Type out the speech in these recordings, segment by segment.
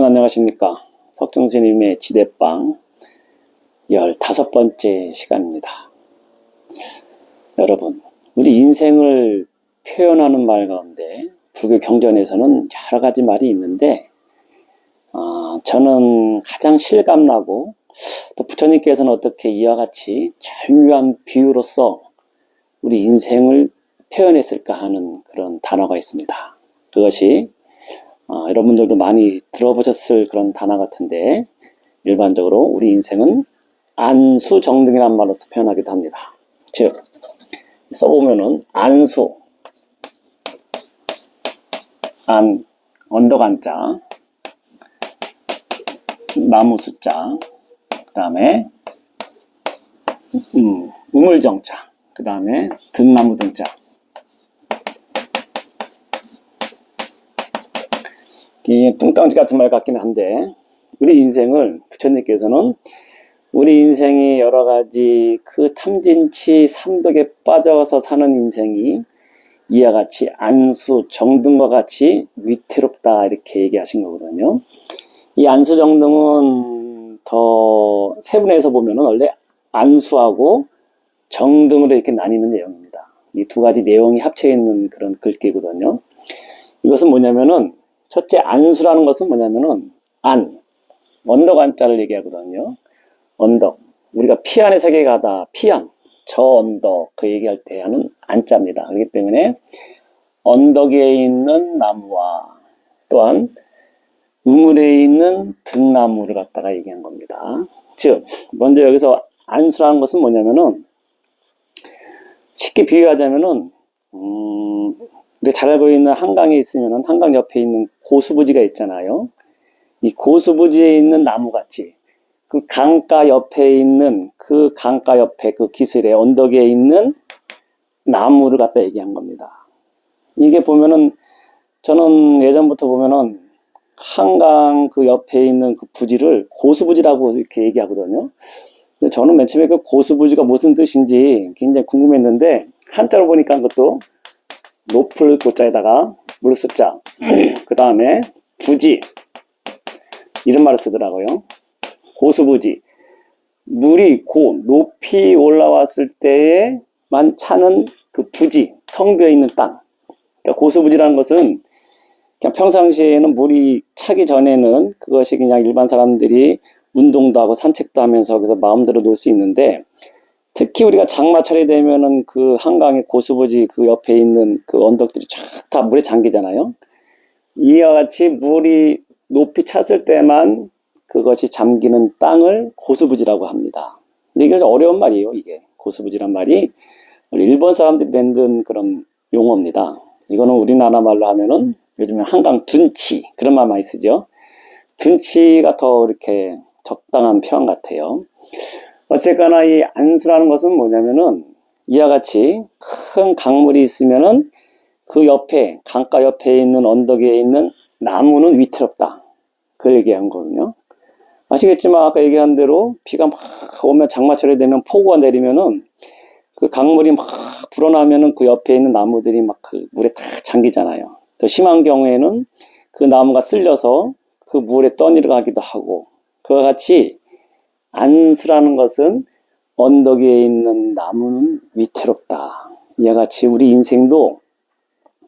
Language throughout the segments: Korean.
안녕하십니까. 석정스님의 지대방 15번째 시간입니다. 여러분, 우리 인생을 표현하는 말 가운데 불교 경전에서는 여러 가지 말이 있는데 저는 가장 실감나고 또 부처님께서는 어떻게 이와 같이 절묘한 비유로서 우리 인생을 표현했을까 하는 그런 단어가 있습니다. 그것이 여러분들도 많이 들어보셨을 그런 단어 같은데, 일반적으로 우리 인생은 안수정등이라는 말로서 표현하기도 합니다. 즉, 써보면은 안수, 언덕 안자, 나무 숫자, 그 다음에 우물정자, 그 다음에 등나무 등자. 이게 뚱땅지 같은 말 같기는 한데, 우리 인생을 부처님께서는 우리 인생이 여러 가지 그 탐진치 삼독에 빠져서 사는 인생이 이와 같이 안수 정등과 같이 위태롭다 이렇게 얘기하신 거거든요. 이 안수 정등은 더 세분해서 보면은 원래 안수하고 정등으로 이렇게 나뉘는 내용입니다. 이 두 가지 내용이 합쳐 있는 그런 글귀거든요. 이것은 뭐냐면은 첫째, 안수라는 것은 뭐냐면은 언덕 안자를 얘기하거든요. 언덕, 우리가 피안의 세계에 가다, 피안, 저 언덕, 그 얘기할 때 하는 안자입니다. 그렇기 때문에 언덕에 있는 나무와 또한 우물에 있는 등나무를 갖다가 얘기한 겁니다. 즉, 먼저 여기서 안수라는 것은 뭐냐면은 쉽게 비유하자면은 우리가 잘 알고 있는 한강에 있으면 한강 옆에 있는 고수부지가 있잖아요. 이 고수부지에 있는 나무같이 그 강가 옆에 있는 그 강가 옆에 그 기슭의 언덕에 있는 나무를 갖다 얘기한 겁니다. 이게 보면은 저는 예전부터 보면은 한강 그 옆에 있는 그 부지를 고수부지라고 이렇게 얘기하거든요. 근데 저는 맨 처음에 그 고수부지가 무슨 뜻인지 굉장히 궁금했는데 한자로 보니까 그것도 높을 고자에다가 물 숫자 그 다음에 부지 이런 말을 쓰더라고요. 고수부지, 물이 높이 올라왔을 때에만 차는 그 부지, 텅 비어 있는 땅. 그러니까 고수부지라는 것은 그냥 평상시에는 물이 차기 전에는 그것이 그냥 일반 사람들이 운동도 하고 산책도 하면서 거기서 마음대로 놀 수 있는데, 특히 우리가 장마철이 되면은 그 한강의 고수부지 그 옆에 있는 그 언덕들이 쫙 다 물에 잠기잖아요. 이와 같이 물이 높이 찼을 때만 그것이 잠기는 땅을 고수부지라고 합니다. 근데 이게 어려운 말이에요. 이게 고수부지란 말이 일본 사람들이 만든 그런 용어입니다. 이거는 우리나라 말로 하면은 요즘에 한강 둔치 그런 말 많이 쓰죠. 둔치가 더 이렇게 적당한 표현 같아요. 어쨌거나 이 안수라는 것은 뭐냐면은 이와 같이 큰 강물이 있으면은 그 옆에 강가 옆에 있는 언덕에 있는 나무는 위태롭다. 그걸 얘기한 거거든요. 아시겠지만 아까 얘기한 대로 비가 막 오면 장마철이 되면 폭우가 내리면은 그 강물이 막 불어나면은 그 옆에 있는 나무들이 막 그 물에 다 잠기잖아요. 더 심한 경우에는 그 나무가 쓸려서 그 물에 떠내려가기도 하고, 그와 같이 안수라는 것은 언덕에 있는 나무는 위태롭다. 이와 같이 우리 인생도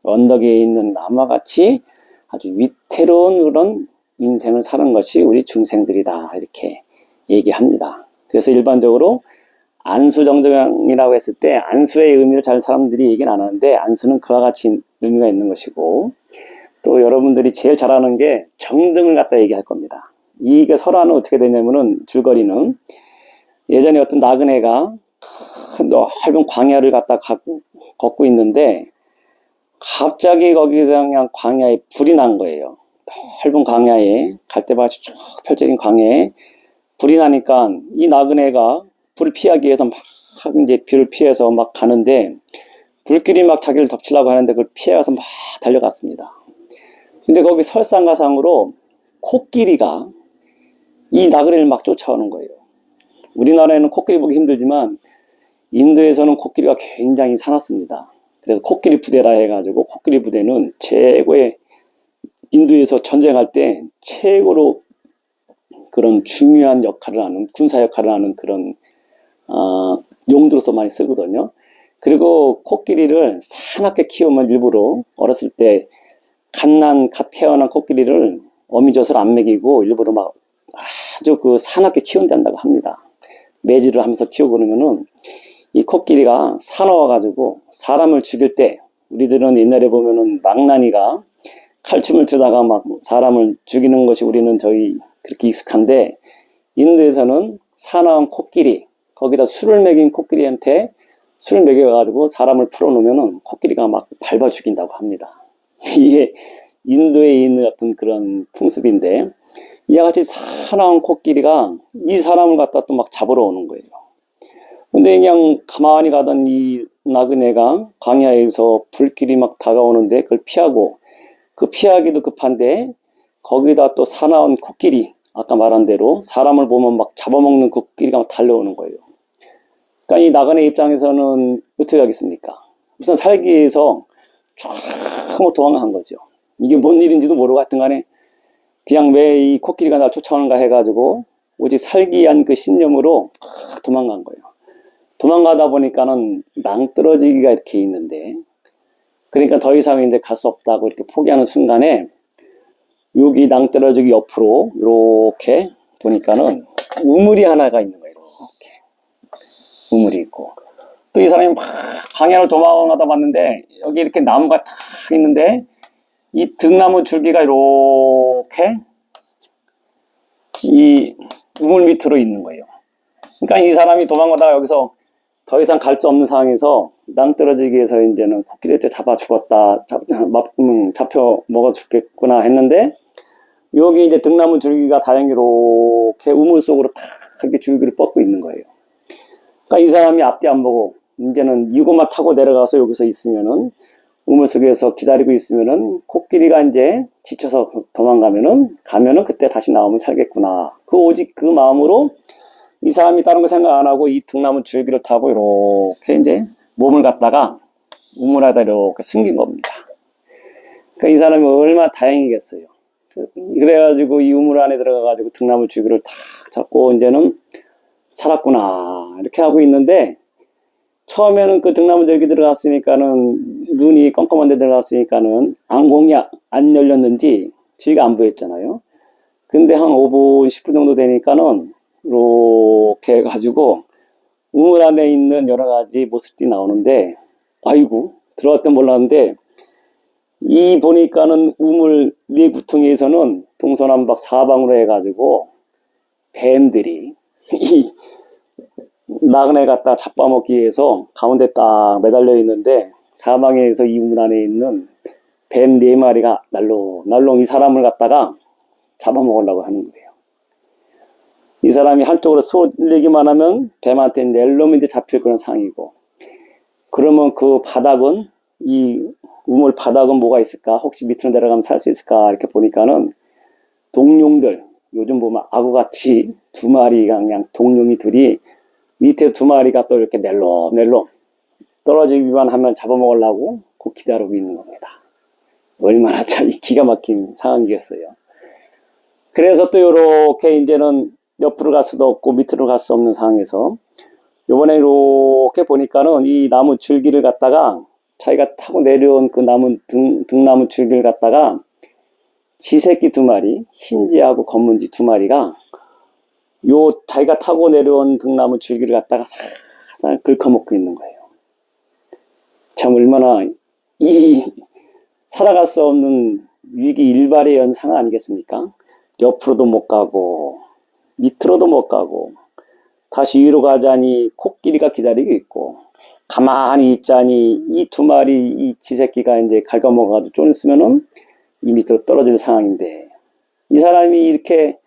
언덕에 있는 나무와 같이 아주 위태로운 그런 인생을 사는 것이 우리 중생들이다 이렇게 얘기합니다. 그래서 일반적으로 안수정등이라고 했을 때 안수의 의미를 잘 사람들이 얘기는 안 하는데, 안수는 그와 같이 의미가 있는 것이고, 또 여러분들이 제일 잘 아는 게 정등을 갖다 얘기할 겁니다. 이게 설화는 어떻게 되냐면은 줄거리는 예전에 어떤 나그네가 큰 넓은 광야를 갖다 걷고 있는데 갑자기 거기서 그냥 광야에 불이 난 거예요. 넓은 광야에 갈대밭이 쭉 펼쳐진 광야에 불이 나니까 이 나그네가 불을 피하기 위해서 막 이제 불을 피해서 막 가는데 불길이 막 자기를 덮치려고 하는데 그걸 피해가서 막 달려갔습니다. 근데 거기 설상가상으로 코끼리가 이 나그네를 막 쫓아오는 거예요. 우리나라에는 코끼리 보기 힘들지만 인도에서는 코끼리가 굉장히 사납습니다. 그래서 코끼리 부대라 해가지고 코끼리 부대는 최고의 인도에서 전쟁할 때 최고로 그런 중요한 역할을 하는, 군사 역할을 하는 그런 용도로서 많이 쓰거든요. 그리고 코끼리를 사납게 키우면 일부러 어렸을 때 갓 태어난 코끼리를 어미젖을 안 먹이고 일부러 막 아주 그 사납게 키운다고 합니다. 매질을 하면서 키우고 그러면은 이 코끼리가 사나워가지고 사람을 죽일 때, 우리들은 옛날에 보면은 망나니가 칼춤을 추다가 막 사람을 죽이는 것이 우리는 저희 그렇게 익숙한데, 인도에서는 사나운 코끼리, 거기다 술을 먹인 코끼리한테 술을 먹여가지고 사람을 풀어놓으면은 코끼리가 막 밟아 죽인다고 합니다. 이게 인도에 있는 어떤 그런 풍습인데, 이와 같이 사나운 코끼리가 이 사람을 갖다 또 막 잡으러 오는 거예요. 근데 그냥 가만히 가던 이 나그네가 광야에서 불길이 막 다가오는데 그걸 피하고, 그 피하기도 급한데 거기다 또 사나운 코끼리, 아까 말한 대로 사람을 보면 막 잡아먹는 코끼리가 막 달려오는 거예요. 그러니까 이 나그네 입장에서는 어떻게 하겠습니까? 우선 살기 위해서 쭉 도망간 거죠. 이게 뭔 일인지도 모르고 하여튼 간에 그냥 왜 이 코끼리가 날 쫓아오는가 해가지고 오직 살기 위한 그 신념으로 도망간 거예요. 도망가다 보니까는 낭떠러지기가 이렇게 있는데, 그러니까 더 이상 이제 갈 수 없다고 이렇게 포기하는 순간에 여기 낭떠러지기 옆으로 이렇게 보니까는 우물이 하나가 있는 거예요. 이렇게 우물이 있고, 또 이 사람이 막 광야를 도망가다 봤는데 여기 이렇게 나무가 탁 있는데 이 등나무 줄기가 이렇게 이 우물 밑으로 있는 거예요. 그러니까 이 사람이 도망가다가 여기서 더 이상 갈 수 없는 상황에서 낭떠러지기에서 이제는 코끼리한테 잡아 죽었다, 잡혀 먹어 죽겠구나 했는데, 여기 이제 등나무 줄기가 다행히 이렇게 우물 속으로 탁 이렇게 줄기를 뻗고 있는 거예요. 그러니까 이 사람이 앞뒤 안 보고 이제는 이것만 타고 내려가서 여기서 있으면은, 우물 속에서 기다리고 있으면은 코끼리가 이제 지쳐서 도망가면은 그때 다시 나오면 살겠구나. 오직 그 마음으로 이 사람이 다른 거 생각 안 하고 이 등나무 줄기를 타고 이렇게 이제 몸을 갖다가 우물 안에다 이렇게 숨긴 겁니다. 그러니까 이 사람이 얼마나 다행이겠어요. 그래가지고 이 우물 안에 들어가가지고 등나무 줄기를 탁 잡고 이제는 살았구나 이렇게 하고 있는데, 처음에는 그 등나무 줄기 들어갔으니까는 눈이 껌껌한 데 들어갔으니까는 안공이 안 열렸는지 뒤가 안 보였잖아요. 근데 한 5분 10분 정도 되니까는 이렇게 해가지고 우물 안에 있는 여러 가지 모습들이 나오는데, 아이고 들어갈 땐 몰랐는데 이 보니까는 우물 네 구퉁이에서는 동서남북 사방으로 해가지고 뱀들이 이 나그네 갖다 잡아먹기 위해서 가운데 딱 매달려 있는데, 사방에서 이 우물 안에 있는 뱀 4마리가 날롱 이 사람을 갖다가 잡아먹으려고 하는 거예요. 이 사람이 한쪽으로 쏠리기만 하면 뱀한테 낼놈 이제 잡힐 그런 상황이고, 그러면 그 바닥은, 이 우물 바닥은 뭐가 있을까? 혹시 밑으로 내려가면 살 수 있을까? 이렇게 보니까는 동룡들, 요즘 보면 악어같이 2마리가 그냥 동룡이 둘이 밑에 2마리가 또 이렇게 낼롬 떨어지기만 하면 잡아먹으려고 곧 기다리고 있는 겁니다. 얼마나 참 기가 막힌 상황이겠어요. 그래서 또 이렇게 이제는 옆으로 갈 수도 없고 밑으로 갈 수 없는 상황에서 요번에 이렇게 보니까는 이 나무 줄기를 갖다가 자기가 타고 내려온 그 등나무 줄기를 갖다가 지새끼 2마리, 흰지하고 검은지 2마리가 요 자기가 타고 내려온 등나무 줄기를 갖다가 살살 긁어먹고 있는 거예요. 참 얼마나 이 살아갈 수 없는 위기 일발의 연상 아니겠습니까? 옆으로도 못 가고 밑으로도 못 가고 다시 위로 가자니 코끼리가 기다리고 있고, 가만히 있자니 이 2마리 이 지새끼가 이제 갉아먹어가지고 좀 있으면은 이 밑으로 떨어질 상황인데, 이 사람이 이렇게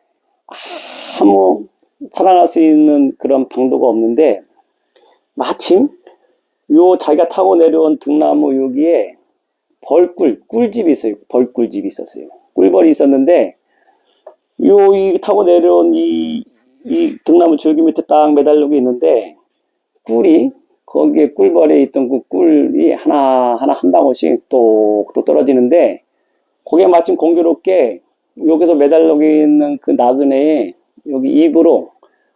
아무 살아날 수 있는 그런 방도가 없는데, 마침 요 자기가 타고 내려온 등나무 여기에 꿀집이 있어요. 벌꿀집이 있었어요. 꿀벌이 있었는데, 이 타고 내려온 이 등나무 줄기 밑에 딱 매달리고 있는데, 꿀이 거기에 꿀벌에 있던 그 꿀이 하나 한 방울씩 또 떨어지는데, 거기에 마침 공교롭게 여기서 매달려 있는 그 나그네의 여기 입으로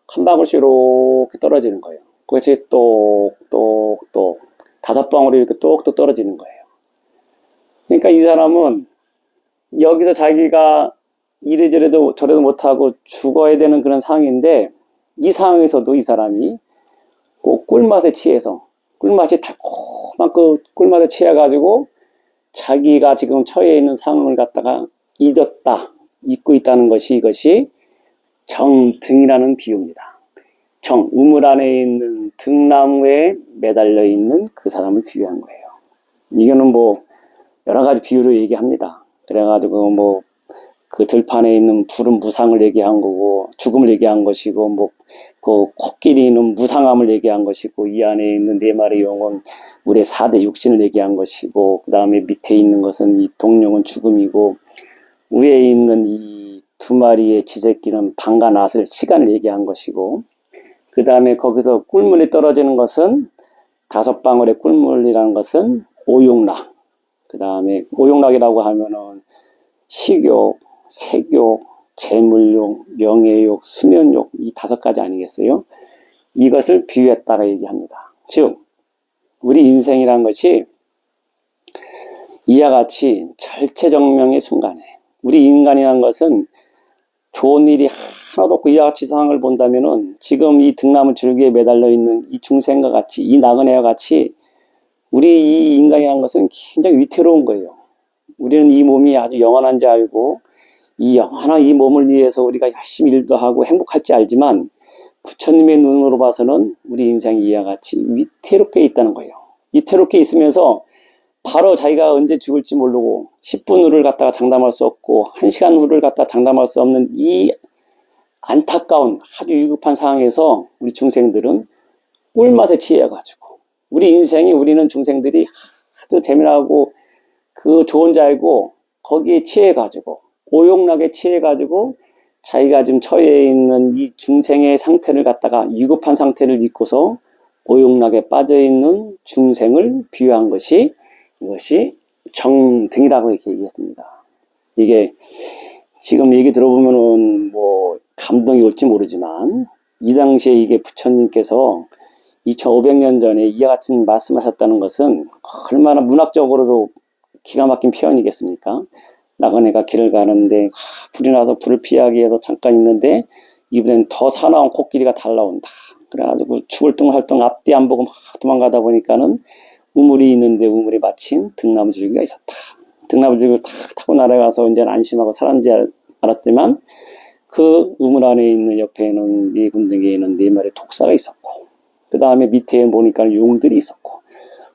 한 방울씩 이렇게 떨어지는 거예요. 그것이 똑똑똑 5방울이 이렇게 똑똑 떨어지는 거예요. 그러니까 이 사람은 여기서 자기가 이래저래도 저래도 못하고 죽어야 되는 그런 상황인데, 이 상황에서도 이 사람이 꼭 꿀맛에 취해서, 꿀맛이 달콤한 그 꿀맛에 취해가지고 자기가 지금 처해 있는 상황을 갖다가 잊고 있다는 것이, 이것이 정등이라는 비유입니다. 우물 안에 있는 등나무에 매달려 있는 그 사람을 비유한 거예요. 이거는 뭐 여러 가지 비유로 얘기합니다. 그래가지고 뭐 그 들판에 있는 푸른 무상을 얘기한 거고, 죽음을 얘기한 것이고, 뭐 그 코끼리는 무상함을 얘기한 것이고, 이 안에 있는 4마리 용은 우리의 4대 육신을 얘기한 것이고, 그 다음에 밑에 있는 것은 이 동룡은 죽음이고, 위에 있는 이 2마리의 쥐새끼는 밤과 낮을 시간을 얘기한 것이고, 그 다음에 거기서 꿀물이 떨어지는 것은 5방울의 꿀물이라는 것은 오욕락. 그 다음에 오욕락이라고 하면은 식욕, 색욕, 재물욕, 명예욕, 수면욕, 이 5가지 아니겠어요? 이것을 비유했다가 얘기합니다. 즉 우리 인생이란 것이 이와 같이 절체정명의 순간에, 우리 인간이란 것은 좋은 일이 하나도 없고 이와 같이 상황을 본다면은 지금 이 등나무 줄기에 매달려 있는 이 중생과 같이, 이 나그네와 같이 우리 이 인간이라는 것은 굉장히 위태로운 거예요. 우리는 이 몸이 아주 영원한지 알고, 이 영원한 이 몸을 위해서 우리가 열심히 일도 하고 행복할지 알지만, 부처님의 눈으로 봐서는 우리 인생이 이와 같이 위태롭게 있다는 거예요. 위태롭게 있으면서 바로 자기가 언제 죽을지 모르고 10분 후를 갖다가 장담할 수 없고 1시간 후를 갖다가 장담할 수 없는 이 안타까운 아주 위급한 상황에서 우리 중생들은 꿀맛에 취해가지고, 우리 인생이, 우리는 중생들이 아주 재미나고 그 좋은 줄 알고 거기에 취해가지고, 오욕락에 취해가지고 자기가 지금 처해 있는 이 중생의 상태를 갖다가, 위급한 상태를 잊고서 오욕락에 빠져있는 중생을 비유한 것이, 이것이 정등이라고 이렇게 얘기했습니다. 이게 지금 얘기 들어보면은 뭐 감동이 올지 모르지만, 이 당시에 이게 부처님께서 2500년 전에 이와 같은 말씀하셨다는 것은 얼마나 문학적으로도 기가 막힌 표현이겠습니까? 나그네가 길을 가는데 불이 나서 불을 피하기 위해서 잠깐 있는데 이번엔 더 사나운 코끼리가 달라온다. 그래가지고 죽을 둥할둥 앞뒤 안 보고 막 도망가다 보니까는 우물이 있는데, 우물이 마침 등나무 줄기가 있었다. 등나무 줄기를 탁 타고 날아가서 이제 안심하고 살았는지 알았지만, 그 우물 안에 있는 옆에는 이 군등에는 4마리 독사가 있었고, 그 다음에 밑에 보니까 용들이 있었고,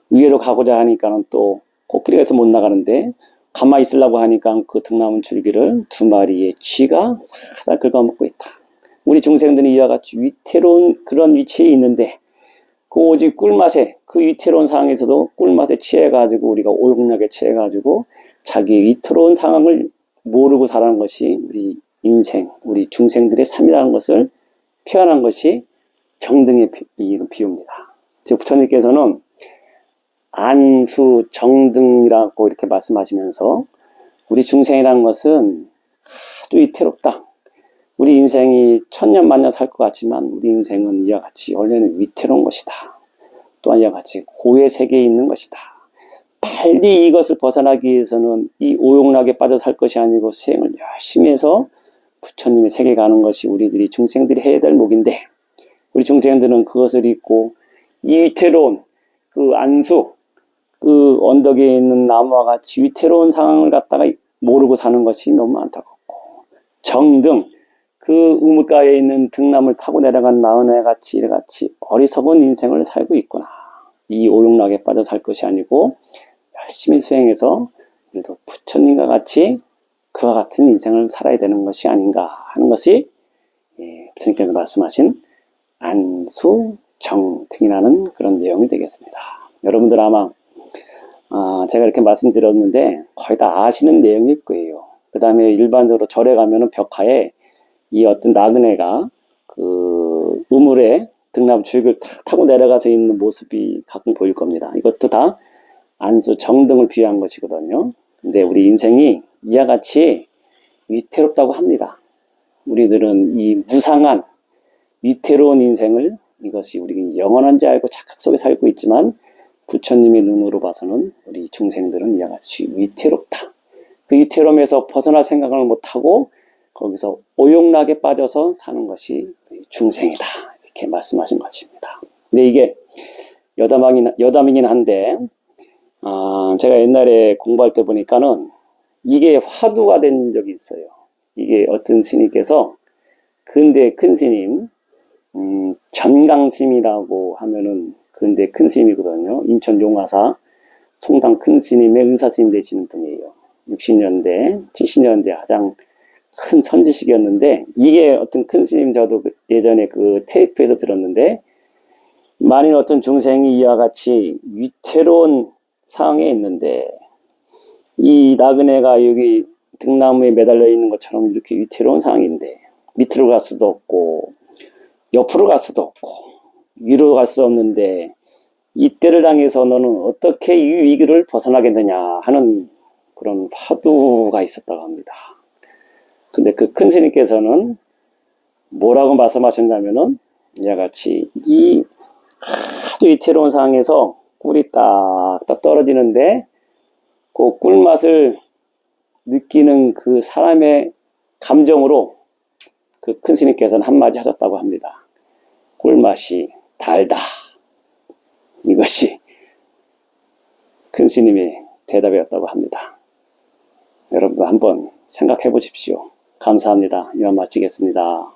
위로 가고자 하니까는 또 코끼리가 있어 못 나가는데, 가만히 있으려고 하니까 그 등나무 줄기를 2마리의 쥐가 살살 긁어먹고 있다. 우리 중생들은 이와 같이 위태로운 그런 위치에 있는데, 그 오직 꿀맛에, 그 위태로운 상황에서도 꿀맛에 취해가지고, 우리가 오욕락에 취해가지고 자기의 위태로운 상황을 모르고 살아가는 것이 우리 인생, 우리 중생들의 삶이라는 것을 표현한 것이 정등의 비유입니다. 즉 부처님께서는 안수 정등이라고 이렇게 말씀하시면서, 우리 중생이라는 것은 아주 위태롭다. 우리 인생이 1000년 만년 살 것 같지만 우리 인생은 이와 같이 원래는 위태로운 것이다. 또한 이와 같이 고의 세계에 있는 것이다. 빨리 이것을 벗어나기 위해서는 이 오욕락에 빠져 살 것이 아니고 수행을 열심히 해서 부처님의 세계에 가는 것이 우리들이 중생들이 해야 될 목인데, 우리 중생들은 그것을 잊고 이 위태로운 그 안수, 그 언덕에 있는 나무와 같이 위태로운 상황을 갖다가 모르고 사는 것이 너무 안타깝고, 정등, 그 우물가에 있는 등나무를 타고 내려간 나은에 같이 이같이 어리석은 인생을 살고 있구나. 이 오욕락에 빠져 살 것이 아니고 열심히 수행해서 우리도 부처님과 같이 그와 같은 인생을 살아야 되는 것이 아닌가 하는 것이 부처님께서 말씀하신 안수정등이라는 그런 내용이 되겠습니다. 여러분들 아마 제가 이렇게 말씀드렸는데 거의 다 아시는 내용일 거예요. 그 다음에 일반적으로 절에 가면은 벽화에 이 어떤 나그네가 그 우물에 등나무 줄기를 탁 타고 내려가서 있는 모습이 가끔 보일 겁니다. 이것도 다 안수 정등을 비유한 것이거든요. 근데 우리 인생이 이와 같이 위태롭다고 합니다. 우리들은 이 무상한 위태로운 인생을 이것이 우리 영원한 줄 알고 착각 속에 살고 있지만 부처님의 눈으로 봐서는 우리 중생들은 이와 같이 위태롭다. 그 위태로움에서 벗어날 생각을 못하고 거기서 오용락에 빠져서 사는 것이 중생이다. 이렇게 말씀하신 것입니다. 근데 이게 여담이긴 한데 제가 옛날에 공부할 때 보니까는 이게 화두가 된 적이 있어요. 이게 어떤 스님께서 근대 큰 스님 전강스님이라고 하면은 근대 큰 스님이거든요. 인천 용화사 송당 큰 스님의 은사스님 되시는 분이에요. 60년대, 70년대 가장 큰 선지식이었는데 이게 어떤 큰 스님 저도 예전에 그 테이프에서 들었는데 만일 어떤 중생이 이와 같이 위태로운 상황에 있는데 이 나그네가 여기 등나무에 매달려 있는 것처럼 이렇게 위태로운 상황인데 밑으로 갈 수도 없고 옆으로 갈 수도 없고 위로 갈 수 없는데 이때를 당해서 너는 어떻게 이 위기를 벗어나겠느냐 하는 그런 화두가 있었다고 합니다. 근데 그 큰 스님께서는 뭐라고 말씀하셨냐면은 이와 같이 이 아주 위태로운 상황에서 꿀이 딱딱 떨어지는데 그 꿀맛을 느끼는 그 사람의 감정으로 그 큰 스님께서는 한마디 하셨다고 합니다. 꿀맛이 달다. 이것이 큰 스님의 대답이었다고 합니다. 여러분도 한번 생각해 보십시오. 감사합니다. 이만 마치겠습니다.